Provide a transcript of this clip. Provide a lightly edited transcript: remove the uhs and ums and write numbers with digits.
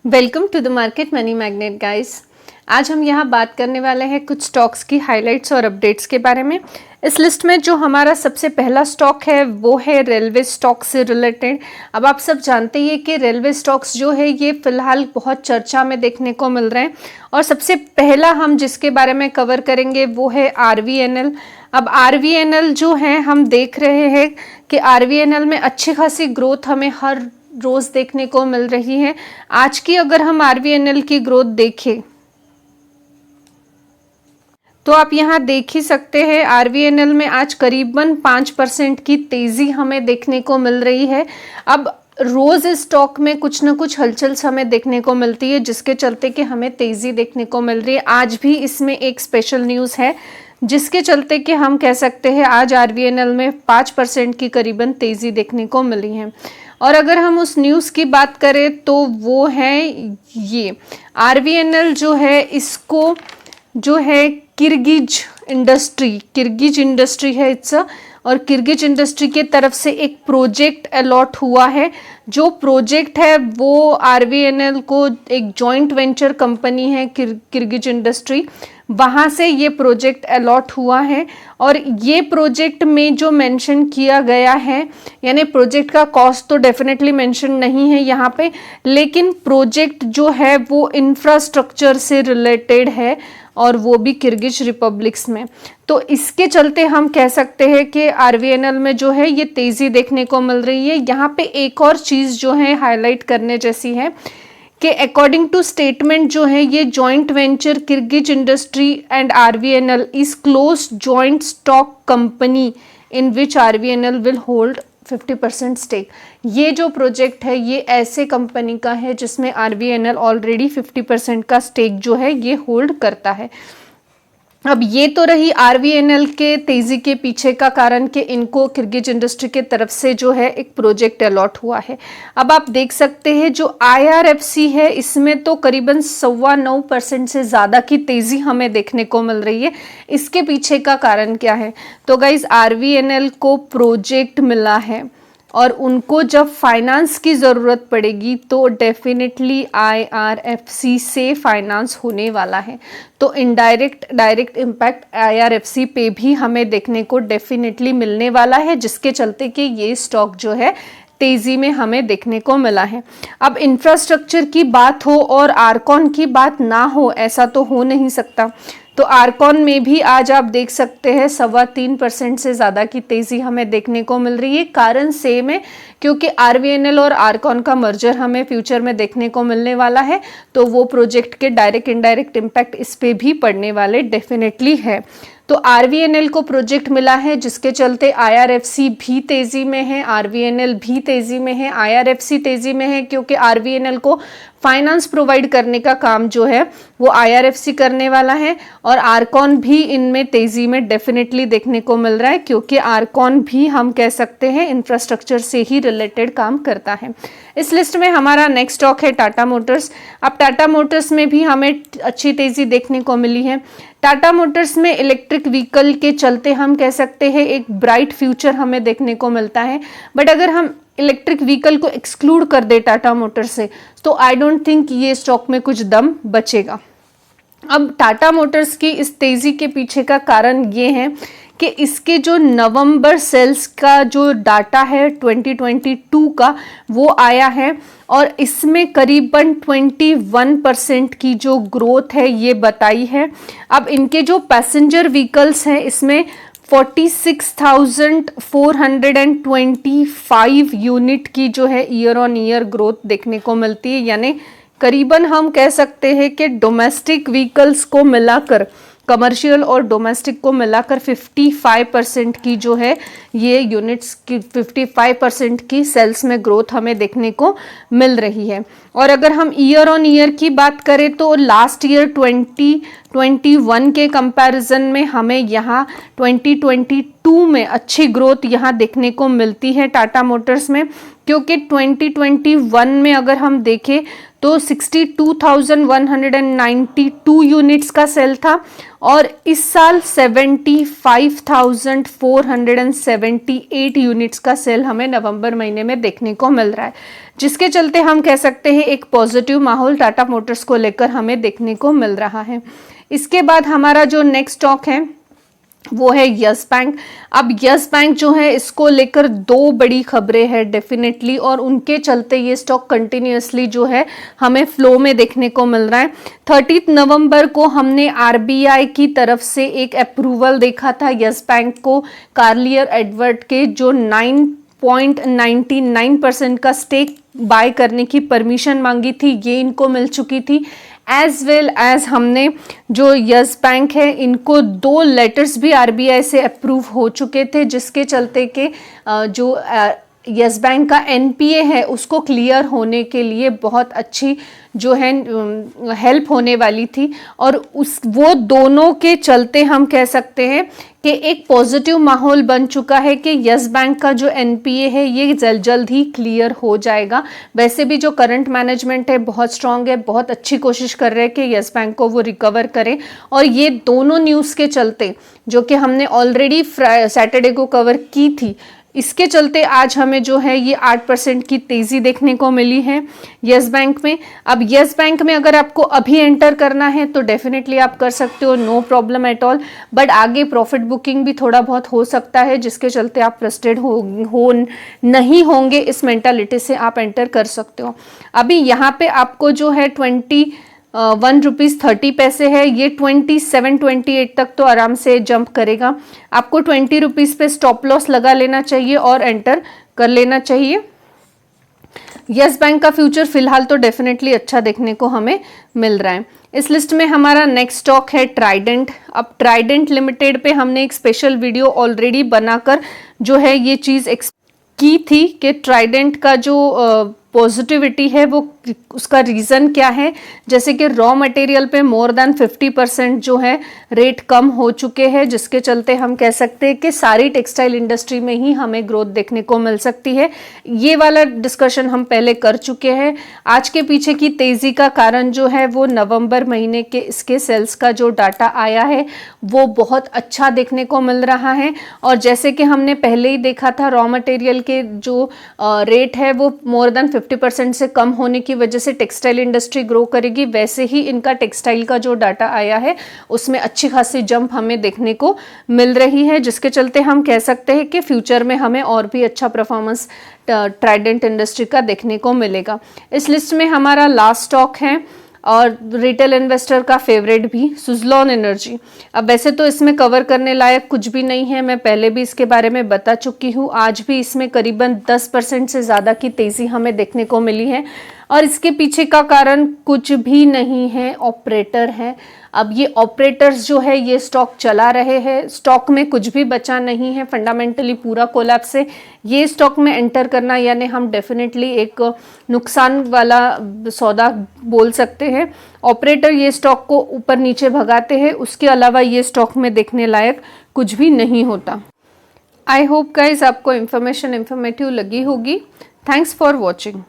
Welcome to the market money magnet guys. आज हम यहाँ बात करने वाले हैं कुछ स्टॉक्स की हाइलाइट्स और अपडेट्स के बारे में। इस लिस्ट में जो हमारा सबसे पहला स्टॉक है वो है रेलवे स्टॉक से रिलेटेड। अब आप सब जानते ही हैं कि रेलवे स्टॉक्स जो है ये फिलहाल बहुत चर्चा में देखने को मिल रहे हैं और सबसे पहला हम जिसके बारे में कवर करेंगे वो है आरवीएनएल। अब आरवीएनएल जो है हम देख रहे हैं कि आरवीएनएल में अच्छी खासी ग्रोथ हमें हर रोज देखने को मिल रही है। आज की अगर हम आरवीएनएल की ग्रोथ देखें तो आप यहां देख ही सकते हैं आरवीएनएल में आज करीबन 5% की तेजी हमें देखने को मिल रही है। अब रोज स्टॉक में कुछ ना कुछ हलचल हमें देखने को मिलती है जिसके चलते कि हमें तेजी देखने को मिल रही है। आज भी इसमें एक स्पेशल न्यूज़ है जिसके चलते कि हम कह सकते हैं आज आरवीएनएल में 5% की करीबन तेजी देखने को मिली है। और अगर हम उस न्यूज़ की बात करें तो वो है ये आरवीएनएल जो है इसको जो है किर्गिज इंडस्ट्री है इट्स और किर्गिज इंडस्ट्री के तरफ से एक प्रोजेक्ट अलॉट हुआ है। जो प्रोजेक्ट है वो आरवीएनएल को एक जॉइंट वेंचर कंपनी है किर्गिज इंडस्ट्री, वहाँ से ये प्रोजेक्ट अलॉट हुआ है। और ये प्रोजेक्ट में जो मेंशन किया गया है यानी प्रोजेक्ट का कॉस्ट तो डेफिनेटली मेंशन नहीं है यहाँ पे, लेकिन प्रोजेक्ट जो है वो इंफ्रास्ट्रक्चर से रिलेटेड है और वो भी किर्गिज रिपब्लिक्स में। तो इसके चलते हम कह सकते हैं कि आरवीएनएल में जो है ये तेज़ी देखने को मिल रही है। यहाँ पे एक और चीज़ जो है हाईलाइट करने जैसी है कि अकॉर्डिंग टू स्टेटमेंट जो है ये joint venture Kyrgyz industry and RVNL is close joint stock company in which RVNL will hold 50% stake. ये जो प्रोजेक्ट है ये ऐसे कंपनी का है जिसमें आरवीएनएल ऑलरेडी 50% का स्टेक जो है ये होल्ड करता है। अब ये तो रही आरवीएनएल के तेजी के पीछे का कारण कि इनको किर्गिज इंडस्ट्री के तरफ से जो है एक प्रोजेक्ट अलॉट हुआ है। अब आप देख सकते हैं जो आईआरएफसी है इसमें तो करीबन 9.25% से ज़्यादा की तेज़ी हमें देखने को मिल रही है। इसके पीछे का कारण क्या है? तो गाइज आरवीएनएल को प्रोजेक्ट मिला है और उनको जब फाइनेंस की ज़रूरत पड़ेगी तो डेफिनेटली आईआरएफसी से फाइनेंस होने वाला है। तो इनडायरेक्ट डायरेक्ट इम्पैक्ट आईआरएफसी पे भी हमें देखने को डेफिनेटली मिलने वाला है, जिसके चलते कि ये स्टॉक जो है तेज़ी में हमें देखने को मिला है। अब इंफ्रास्ट्रक्चर की बात हो और आर्कॉन की बात ना हो ऐसा तो हो नहीं सकता। तो आर्कॉन में भी आज आप देख सकते हैं 3.25% से ज़्यादा की तेज़ी हमें देखने को मिल रही है। कारण सेम है क्योंकि आरवीएनएल और आर्कॉन का मर्जर हमें फ्यूचर में देखने को मिलने वाला है, तो वो प्रोजेक्ट के डायरेक्ट इनडायरेक्ट इम्पैक्ट इस पे भी पड़ने वाले डेफिनेटली है। तो आरवीएनएल को प्रोजेक्ट मिला है जिसके चलते आईआरएफसी भी तेज़ी में है, आरवीएनएल भी तेज़ी में है। आईआरएफसी तेज़ी में है क्योंकि आरवीएनएल को फाइनेंस प्रोवाइड करने का काम जो है वो आईआरएफसी करने वाला है और आर्कॉन भी इनमें तेज़ी में डेफिनेटली देखने को मिल रहा है क्योंकि आर्कॉन भी हम कह सकते हैं इंफ्रास्ट्रक्चर से ही रिलेटेड काम करता है। इस लिस्ट में हमारा नेक्स्ट स्टॉक है टाटा मोटर्स। अब टाटा मोटर्स में भी हमें अच्छी तेज़ी देखने को मिली है। टाटा मोटर्स में इलेक्ट्रिक व्हीकल के चलते हम कह सकते हैं एक ब्राइट फ्यूचर हमें देखने को मिलता है, बट अगर हम इलेक्ट्रिक व्हीकल को एक्सक्लूड कर दे टाटा मोटर्स से तो आई डोंट थिंक ये स्टॉक में कुछ दम बचेगा। अब टाटा मोटर्स की इस तेज़ी के पीछे का कारण ये है कि इसके जो नवंबर सेल्स का जो डाटा है 2022 का वो आया है और इसमें करीबन 21% की जो ग्रोथ है ये बताई है। अब इनके जो पैसेंजर व्हीकल्स हैं इसमें 46,425 यूनिट की जो है ईयर ऑन ईयर ग्रोथ देखने को मिलती है, यानी करीबन हम कह सकते हैं कि डोमेस्टिक व्हीकल्स को मिलाकर कमर्शियल और डोमेस्टिक को मिलाकर 55% की जो है ये यूनिट्स की 55% की सेल्स में ग्रोथ हमें देखने को मिल रही है। और अगर हम ईयर ऑन ईयर की बात करें तो लास्ट ईयर 2021 के कंपैरिजन में हमें यहाँ 2022 में अच्छी ग्रोथ यहाँ देखने को मिलती है टाटा मोटर्स में, क्योंकि 2021 में अगर हम देखें तो 62,192 यूनिट्स का सेल था और इस साल 75,478 यूनिट्स का सेल हमें नवंबर महीने में देखने को मिल रहा है, जिसके चलते हम कह सकते हैं एक पॉजिटिव माहौल टाटा मोटर्स को लेकर हमें देखने को मिल रहा है। इसके बाद हमारा जो नेक्स्ट स्टॉक है वो है यस बैंक। अब यस बैंक जो है इसको लेकर दो बड़ी खबरें हैं डेफिनेटली, और उनके चलते ये स्टॉक कंटिन्यूअसली जो है हमें फ्लो में देखने को मिल रहा है। 30 नवंबर को हमने आरबीआई की तरफ से एक अप्रूवल देखा था यस बैंक को कार्लियर एडवर्ड के जो 9.99% का स्टेक बाय करने की परमिशन मांगी थी, ये इनको मिल चुकी थी। एज वेल एज हमने जो यस बैंक है इनको 2 लेटर्स भी आरबीआई से अप्रूव हो चुके थे, जिसके चलते के जो यस बैंक का एनपीए है उसको क्लियर होने के लिए बहुत अच्छी जो है हेल्प होने वाली थी। और वो दोनों के चलते हम कह सकते हैं कि एक पॉजिटिव माहौल बन चुका है कि यस बैंक का जो एनपीए है ये जल्द ही क्लियर हो जाएगा। वैसे भी जो करंट मैनेजमेंट है बहुत स्ट्रांग है, बहुत अच्छी कोशिश कर रहे हैं कि यस बैंक को वो रिकवर करें, और ये दोनों न्यूज़ के चलते जो कि हमने ऑलरेडी सैटरडे को कवर की थी, इसके चलते आज हमें जो है ये 8% की तेज़ी देखने को मिली है यस बैंक में। अब यस बैंक में अगर आपको अभी एंटर करना है तो डेफिनेटली आप कर सकते हो, no problem at all, but आगे प्रॉफिट बुकिंग भी थोड़ा बहुत हो सकता है, जिसके चलते आप फ्रस्ट्रेट हो नहीं होंगे, इस मेंटालिटी से आप एंटर कर सकते हो। अभी यहाँ पे आपको जो है 21 पैसे है, ये 27-28 तक तो आराम से जंप करेगा। आपको 20 रुपीज़ पे स्टॉप लॉस लगा लेना चाहिए और एंटर कर लेना चाहिए। यस बैंक का फ्यूचर फिलहाल तो डेफिनेटली अच्छा देखने को हमें मिल रहा है। इस लिस्ट में हमारा नेक्स्ट स्टॉक है ट्राइडेंट। अब ट्राइडेंट लिमिटेड पे हमने एक स्पेशल वीडियो ऑलरेडी बनाकर जो है ये चीज़ की थी कि ट्राइडेंट का जो पॉजिटिविटी है वो उसका रीज़न क्या है, जैसे कि रॉ मटेरियल पे मोर देन 50% जो है रेट कम हो चुके हैं, जिसके चलते हम कह सकते हैं कि सारी टेक्सटाइल इंडस्ट्री में ही हमें ग्रोथ देखने को मिल सकती है। ये वाला डिस्कशन हम पहले कर चुके हैं। आज के पीछे की तेज़ी का कारण जो है वो नवंबर महीने के इसके सेल्स का जो डाटा आया है वो बहुत अच्छा देखने को मिल रहा है, और जैसे कि हमने पहले ही देखा था रॉ मटेरियल के जो रेट है वो मोर देन 50% से कम होने की वजह से टेक्सटाइल इंडस्ट्री ग्रो करेगी, वैसे ही इनका टेक्सटाइल का जो डाटा आया है उसमें अच्छी खासी जंप हमें देखने को मिल रही है, जिसके चलते हम कह सकते हैं कि फ्यूचर में हमें और भी अच्छा परफॉर्मेंस ट्राइडेंट इंडस्ट्री का देखने को मिलेगा। इस लिस्ट में हमारा लास्ट स्टॉक है और रिटेल इन्वेस्टर का फेवरेट भी, सुजलॉन एनर्जी। अब वैसे तो इसमें कवर करने लायक कुछ भी नहीं है, मैं पहले भी इसके बारे में बता चुकी हूँ। आज भी इसमें करीबन 10% से ज़्यादा की तेज़ी हमें देखने को मिली है, और इसके पीछे का कारण कुछ भी नहीं है, ऑपरेटर है। अब ये ऑपरेटर्स जो है ये स्टॉक चला रहे हैं, स्टॉक में कुछ भी बचा नहीं है, फंडामेंटली पूरा कोलैप्स है। ये स्टॉक में एंटर करना यानी हम डेफिनेटली एक नुकसान वाला सौदा बोल सकते हैं। ऑपरेटर ये स्टॉक को ऊपर नीचे भगाते हैं, उसके अलावा ये स्टॉक में देखने लायक कुछ भी नहीं होता। आई होप गाइस आपको इन्फॉर्मेटिव लगी होगी। Thanks for watching.